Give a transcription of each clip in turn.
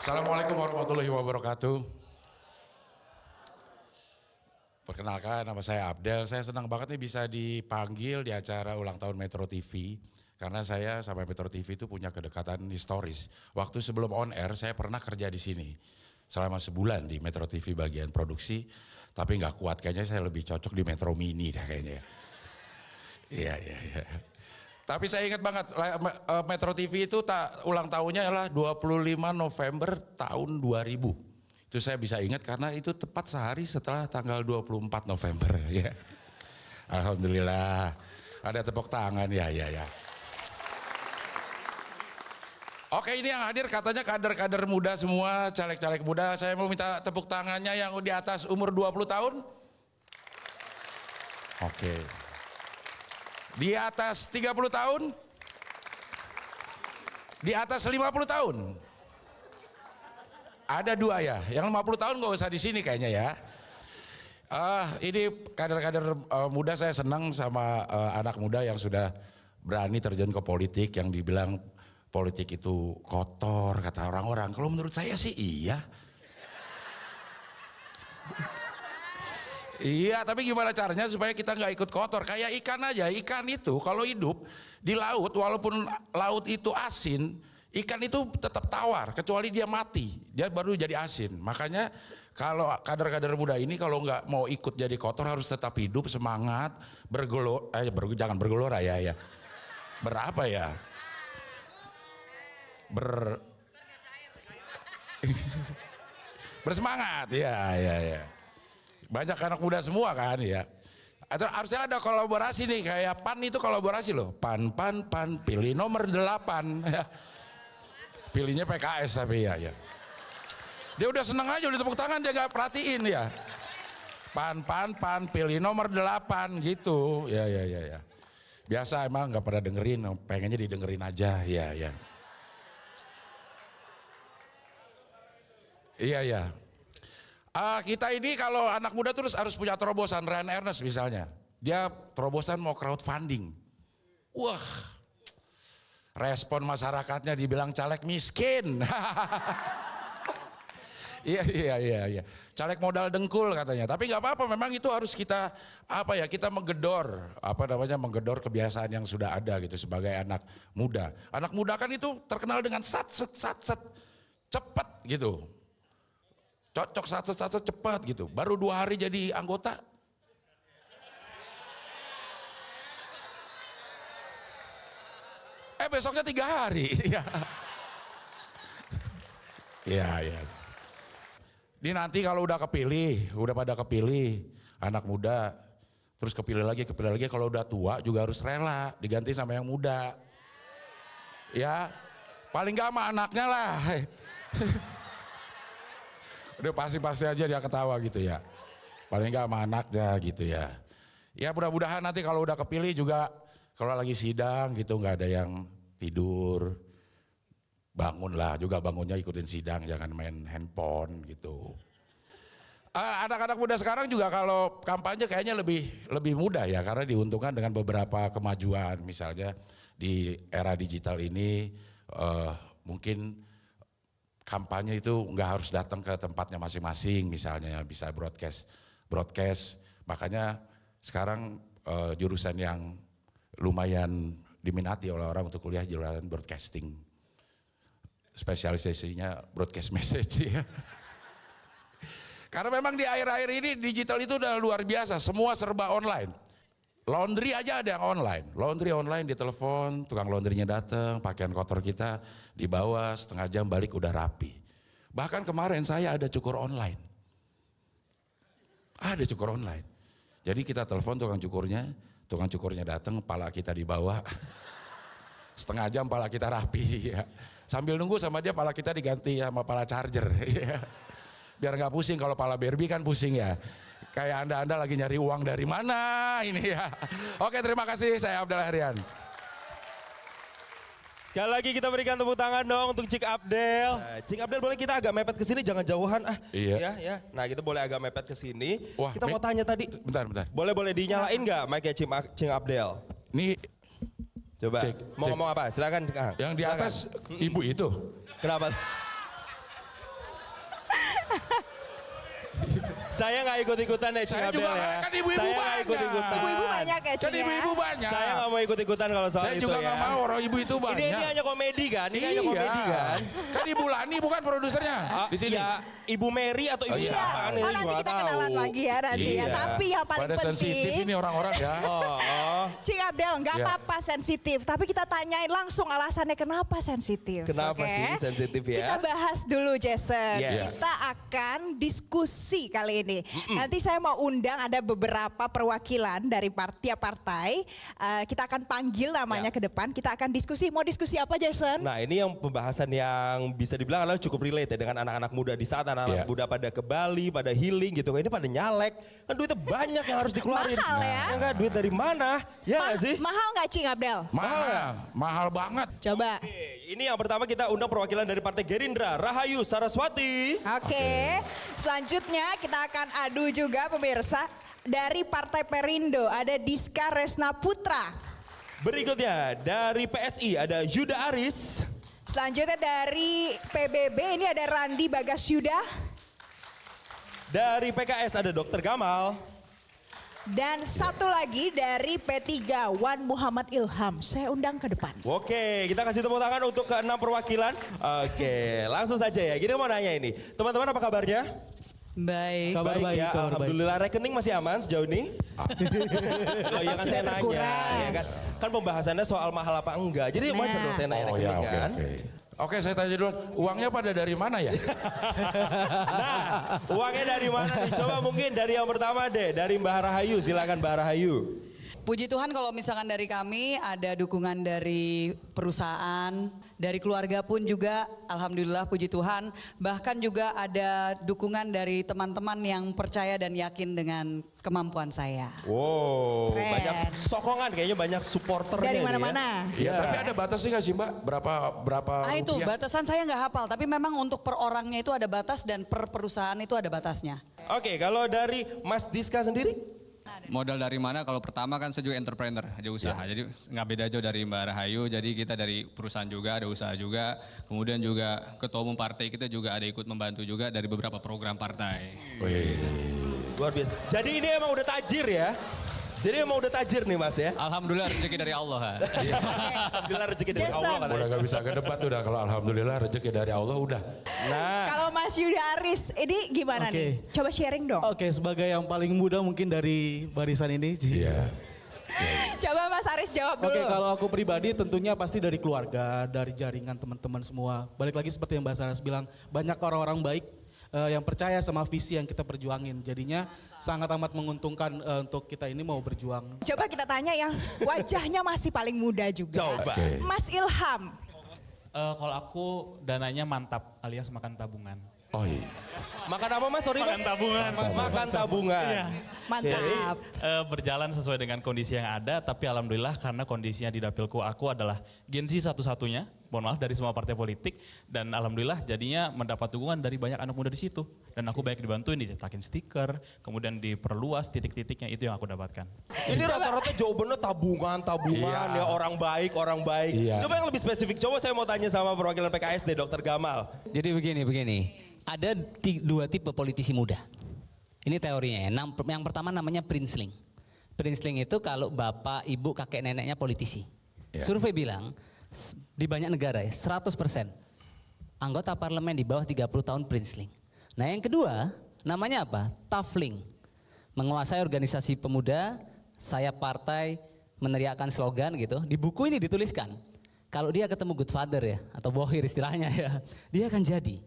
Assalamualaikum warahmatullahi wabarakatuh. Perkenalkan, nama saya Abdel. Saya senang banget nih bisa dipanggil di acara ulang tahun Metro TV. Karena saya sama Metro TV itu punya kedekatan historis. Waktu sebelum on air, saya pernah kerja di sini. Selama sebulan di Metro TV bagian produksi. Tapi nggak kuat, kayaknya saya lebih cocok di Metro Mini dah kayaknya. Iya. Tapi saya ingat banget, Metro TV itu ulang tahunnya adalah 25 November tahun 2000. Itu saya bisa ingat karena itu tepat sehari setelah tanggal 24 November. Ya. Alhamdulillah, ada tepuk tangan ya. Oke, ini yang hadir katanya kader-kader muda semua, caleg-caleg muda. Saya mau minta tepuk tangannya yang di atas umur 20 tahun. Oke. Di atas 30 tahun? Di atas 50 tahun? Ada dua ya, yang 50 tahun gak usah di sini kayaknya ya. Ini kader-kader muda, saya senang sama anak muda yang sudah berani terjun ke politik, yang dibilang politik itu kotor kata orang-orang. Kalau menurut saya sih iya. Iya, tapi gimana caranya supaya kita nggak ikut kotor? Kayak ikan aja, ikan itu kalau hidup di laut, walaupun laut itu asin, ikan itu tetap tawar, kecuali dia mati, dia baru jadi asin. Makanya kalau kader-kader muda ini kalau nggak mau ikut jadi kotor harus tetap hidup, semangat, jangan bergelora ya. Berapa ya? Bersemangat, ya. Banyak anak muda semua kan ya. Atau harusnya ada kolaborasi nih, kayak PAN itu kolaborasi loh. PAN, pilih nomor 8. Pilihnya PKS tapi ya. Dia udah seneng aja, udah tepuk tangan, dia gak perhatiin ya. PAN, pilih nomor 8 gitu. Ya. Biasa emang gak pada dengerin, pengennya didengerin aja, ya. Iya. Kita ini kalau anak muda terus harus punya terobosan. Ryan Ernest misalnya, dia terobosan mau crowdfunding. Wah, respon masyarakatnya dibilang caleg miskin. Iya. Caleg modal dengkul katanya. Tapi nggak apa-apa, memang itu harus kita kita menggedor menggedor kebiasaan yang sudah ada gitu sebagai anak muda. Anak muda kan itu terkenal dengan sat cepet gitu. Cocok satu cepat gitu, baru 2 hari jadi anggota. Besoknya 3 hari. Iya. Ini nanti kalau udah pada kepilih anak muda, terus kepilih lagi, kalau udah tua juga harus rela diganti sama yang muda. Ya, paling gak sama anaknya lah. Udah pasti aja dia ketawa gitu ya, paling nggak sama anaknya gitu ya. Ya mudah-mudahan nanti kalau udah kepilih juga kalau lagi sidang gitu nggak ada yang tidur, bangunnya ikutin sidang, jangan main handphone gitu. Anak-anak muda sekarang juga kalau kampanye kayaknya lebih mudah ya, karena diuntungkan dengan beberapa kemajuan. Misalnya di era digital ini mungkin kampanye itu nggak harus datang ke tempatnya masing-masing, misalnya bisa broadcast. Makanya sekarang jurusan yang lumayan diminati oleh orang untuk kuliah jurusan broadcasting, spesialisasinya broadcast message ya. Karena memang di akhir-akhir ini digital itu udah luar biasa, semua serba online. Laundry aja ada yang online, di telepon, tukang laundrynya datang, pakaian kotor kita dibawa, setengah jam balik udah rapi. Bahkan kemarin saya ada cukur online. Jadi kita telepon tukang cukurnya datang, pala kita dibawa, setengah jam pala kita rapi. Ya. Sambil nunggu sama dia pala kita diganti sama pala charger. Ya. Biar nggak pusing, kalau pala Barbie kan pusing ya. Kayak anda lagi nyari uang dari mana ini ya. Oke, terima kasih, saya Abdel Herian. Sekali lagi kita berikan tepuk tangan dong untuk Cik Abdel. Cik Abdel, boleh kita agak mepet ke sini, jangan jauhan. Iya. Ya. Nah, kita boleh agak mepet ke sini. Wah, kita mau tanya tadi. Bentar. Boleh dinyalain nggak mic-nya Cik Abdel? Nih, coba. Mau ngomong apa? Silakan. Yang di atas ibu itu. Kenapa? Saya nggak ikut-ikutan ya Cing Saya Abdel juga ya. kan ibu-ibu Saya nggak banyak. ikut-ikutan. Ibu-ibu banyak ya, Kan Cing ya? ibu-ibu banyak. Saya nggak mau ikut-ikutan kalau soal Saya itu juga ya. nggak mau, orang ibu itu banyak. Ini hanya komedi kan? Ini hanya komedi kan? Kan Ibu Lani bukan produsernya di sini. Ya, Ibu Mary atau Ibu Iya. siapa? Oh nanti kita kenalan lagi ya nanti ya. Iya. Tapi yang paling Pada sensitif penting, ini orang-orang ya. Oh, Cing Abdel nggak Iya. apa-apa sensitif. Tapi kita tanyain langsung alasannya kenapa sensitif. Kenapa oke? sih sensitif ya? Kita bahas dulu Jason. Yes. Kita akan diskusi kali ini. Nanti saya mau undang ada beberapa perwakilan dari tiap partai. Kita akan panggil namanya Ya. ke depan. Kita akan diskusi. Mau diskusi apa Jason? Nah ini yang pembahasan yang bisa dibilang adalah cukup relate ya dengan anak-anak muda di saat anak-anak Iya. muda pada ke Bali, pada healing gitu. Ini pada nyalek, kan duitnya banyak yang harus dikeluarin. Mahal ya? Enggak, duit dari mana? Ya nggak sih? Mahal nggak Cing Abdel? Mahal banget. Coba. Oke, ini yang pertama kita undang perwakilan dari Partai Gerindra, Rahayu Saraswati. Oke. Selanjutnya kita akan adu juga pemirsa. Dari Partai Perindo ada Diska Resna Putra. Berikutnya dari PSI ada Yuda Aris. Selanjutnya dari PBB ini ada Randi Bagas Yuda. Dari PKS ada Dr. Gamal. Dan satu lagi dari P3 Wan Muhammad Ilham. Saya undang ke depan. Oke, kita kasih tepuk tangan untuk ke-6 perwakilan. Oke, langsung saja ya. Gini mau nanya ini. Teman-teman apa kabarnya? Baik. Kabar baik, ya, kabar baik. alhamdulillah rekening masih aman sejauh ini. Oh iya kan Sudah saya nanya, terkuras. ya kan? Kan pembahasannya soal mahal apa enggak. Jadi Nah. wajar dong saya nanya Oh ya, rekening oke kan. oke. Oke, saya tanya dulu, uangnya pada dari mana ya? Nah, uangnya dari mana nih? Coba mungkin dari yang pertama deh, dari Mbak Rahayu. Silakan Mbak Rahayu. Puji Tuhan kalau misalkan dari kami ada dukungan dari perusahaan, dari keluarga pun juga alhamdulillah puji Tuhan. Bahkan juga ada dukungan dari teman-teman yang percaya dan yakin dengan kemampuan saya. Wow, Keren. banyak sokongan kayaknya, banyak supporternya Dari nih ya. mana-mana. Iya, tapi ada batasnya nggak sih Mbak? Berapa Ah itu rupiah? batasan saya nggak hafal, tapi memang untuk per orangnya itu ada batas dan per perusahaan itu ada batasnya. Oke, kalau dari Mas Diska sendiri? Modal dari mana? Kalau pertama kan saya juga entrepreneur, aja usaha. Jadi nggak beda jauh dari Mbak Rahayu. Jadi kita dari perusahaan juga, ada usaha juga. Kemudian juga ketua umum partai kita juga ada ikut membantu juga dari beberapa program partai. Wih. Luar biasa. Jadi ini emang udah tajir ya? Jadi emang udah tajir nih Mas ya? Alhamdulillah rezeki dari Allah. Ha. Alhamdulillah rezeki dari Jason. Allah katanya. Udah gak bisa ke debat udah, kalau alhamdulillah rezeki dari Allah udah. Nah, Kalau Mas Yuda Aris ini gimana Oke. nih? Coba sharing dong. Oke, sebagai yang paling muda mungkin dari barisan ini. Iya. Coba Mas Aris jawab dulu. Oke, kalau aku pribadi tentunya pasti dari keluarga, dari jaringan teman-teman semua. Balik lagi seperti yang Mbak Saras bilang, banyak orang-orang baik yang percaya sama visi yang kita perjuangin. Jadinya sangat amat menguntungkan untuk kita ini mau berjuang. Coba kita tanya yang wajahnya masih paling muda juga. coba. Oke. Mas Ilham. Kalau aku dananya mantap alias makan tabungan. Oh iya. Makan apa Mas? Sorry Mas. Makan tabungan. Makan tabungan. Iya. Mantap. Berjalan sesuai dengan kondisi yang ada, tapi alhamdulillah karena kondisinya di dapilku aku adalah Gen Z satu-satunya, mohon maaf dari semua partai politik, dan alhamdulillah jadinya mendapat dukungan dari banyak anak muda di situ. Dan aku banyak dibantuin, dicetakin stiker, kemudian diperluas titik-titiknya, itu yang aku dapatkan. Ini rata-rata jawabannya tabungan, Iya. ya orang baik, orang baik. Iya. Coba yang lebih spesifik, coba saya mau tanya sama perwakilan PKS deh, Dr. Gamal. Jadi begini. Ada dua tipe politisi muda. Ini teorinya ya. Yang pertama namanya princeling. Princeling itu kalau bapak, ibu, kakek neneknya politisi. Ya. Survei bilang di banyak negara ya 100% anggota parlemen di bawah 30 tahun princeling. Nah yang kedua namanya apa? Tough-ling. Menguasai organisasi pemuda, sayap partai, meneriakkan slogan gitu. Di buku ini dituliskan kalau dia ketemu good father ya atau bohir istilahnya ya, dia akan jadi.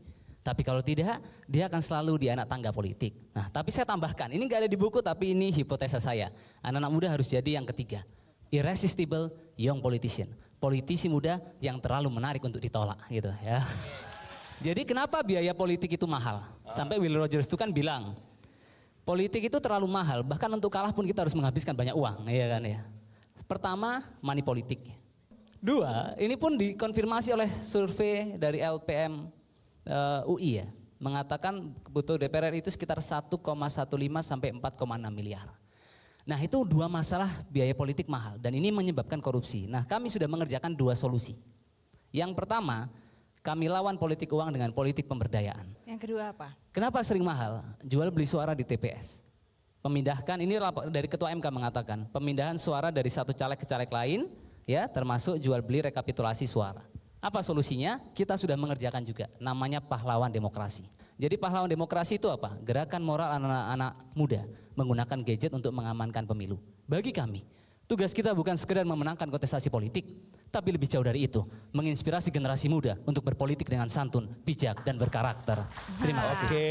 Tapi kalau tidak, dia akan selalu di anak tangga politik. Nah, tapi saya tambahkan, ini nggak ada di buku, tapi ini hipotesa saya. Anak-anak muda harus jadi yang ketiga, irresistible young politician. Politisi muda yang terlalu menarik untuk ditolak, gitu ya. Jadi kenapa biaya politik itu mahal? Sampai Will Rogers itu kan bilang, politik itu terlalu mahal. Bahkan untuk kalah pun kita harus menghabiskan banyak uang, ya kan ya. Pertama, money politik. Dua, ini pun dikonfirmasi oleh survei dari LPM UI ya, mengatakan kebutuhan DPR RI itu sekitar 1,15 sampai 4,6 miliar. Nah itu dua masalah biaya politik mahal dan ini menyebabkan korupsi. Nah kami sudah mengerjakan dua solusi. Yang pertama, Kami lawan politik uang dengan politik pemberdayaan. Yang kedua apa? Kenapa sering mahal? Jual beli suara di TPS. Memindahkan, ini dari Ketua MK mengatakan, pemindahan suara dari satu caleg ke caleg lain, ya termasuk jual beli rekapitulasi suara. Apa solusinya? Kita sudah mengerjakan juga, namanya pahlawan demokrasi. Jadi pahlawan demokrasi itu apa? Gerakan moral anak-anak muda menggunakan gadget untuk mengamankan pemilu. Bagi kami, tugas kita bukan sekedar memenangkan kontestasi politik, tapi lebih jauh dari itu, menginspirasi generasi muda untuk berpolitik dengan santun, bijak, dan berkarakter. Terima kasih. Oke,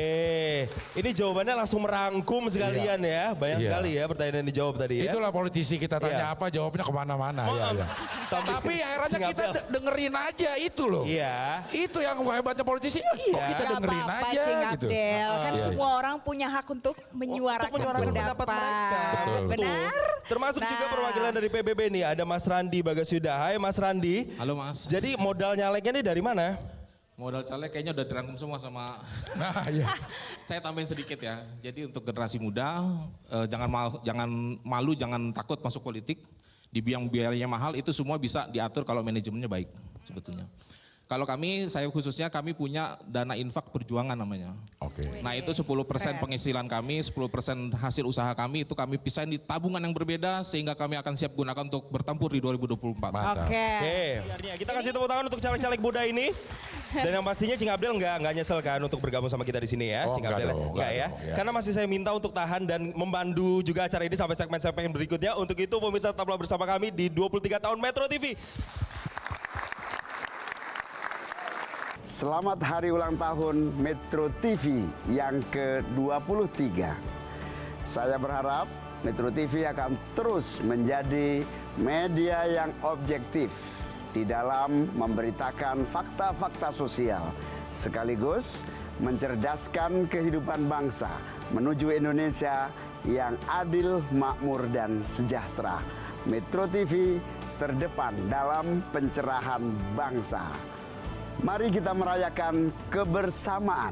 ini jawabannya langsung merangkum sekalian ya. Banyak Iya. sekali ya pertanyaan yang dijawab tadi ya. Itulah politisi kita tanya Iya. apa jawabnya kemana-mana. Iya, iya. Tapi herannya Cing kita Abdel. dengerin aja itu loh. Iya. Itu yang hebatnya politisi. Kok kita Gak dengerin apa-apa, aja Cing gitu. Abdel. Kan Iya, semua orang punya hak untuk menyuarakan, menyuarakan pendapat mereka. Betul. Benar? Termasuk juga Nah. perwakilan dari PBB nih, ada Mas Randi Bagasyuda. Hai Mas Randi. Halo Mas, Jadi modal nyaleknya nih dari mana? modal caleg kayaknya udah dirangkum semua sama Nah, iya. saya tambahin sedikit ya. Jadi untuk generasi muda jangan malu, jangan takut masuk politik. Di bidang biayanya mahal itu semua bisa diatur kalau manajemennya baik sebetulnya. Kalau saya khususnya kami punya dana infak perjuangan namanya. Oke. Nah itu 10% penghasilan kami, 10% hasil usaha kami itu kami pisahin di tabungan yang berbeda sehingga kami akan siap gunakan untuk bertempur di 2024. Mantap. Oke. Oke, kita kasih tepuk tangan untuk caleg-caleg muda ini. Dan yang pastinya Cing Abdel nggak nyesel kan untuk bergabung sama kita di sini ya, Oh, Cing enggak Abdel. dong, Enggak ya. enggak dong, ya. Karena masih saya minta untuk tahan dan membantu juga acara ini sampai segmen-segmen berikutnya. Untuk itu pemirsa tetaplah bersama kami di 23 tahun Metro TV. Selamat hari ulang tahun Metro TV yang ke-23. Saya berharap Metro TV akan terus menjadi media yang objektif di dalam memberitakan fakta-fakta sosial, sekaligus mencerdaskan kehidupan bangsa menuju Indonesia yang adil, makmur, dan sejahtera. Metro TV terdepan dalam pencerahan bangsa. Mari kita merayakan kebersamaan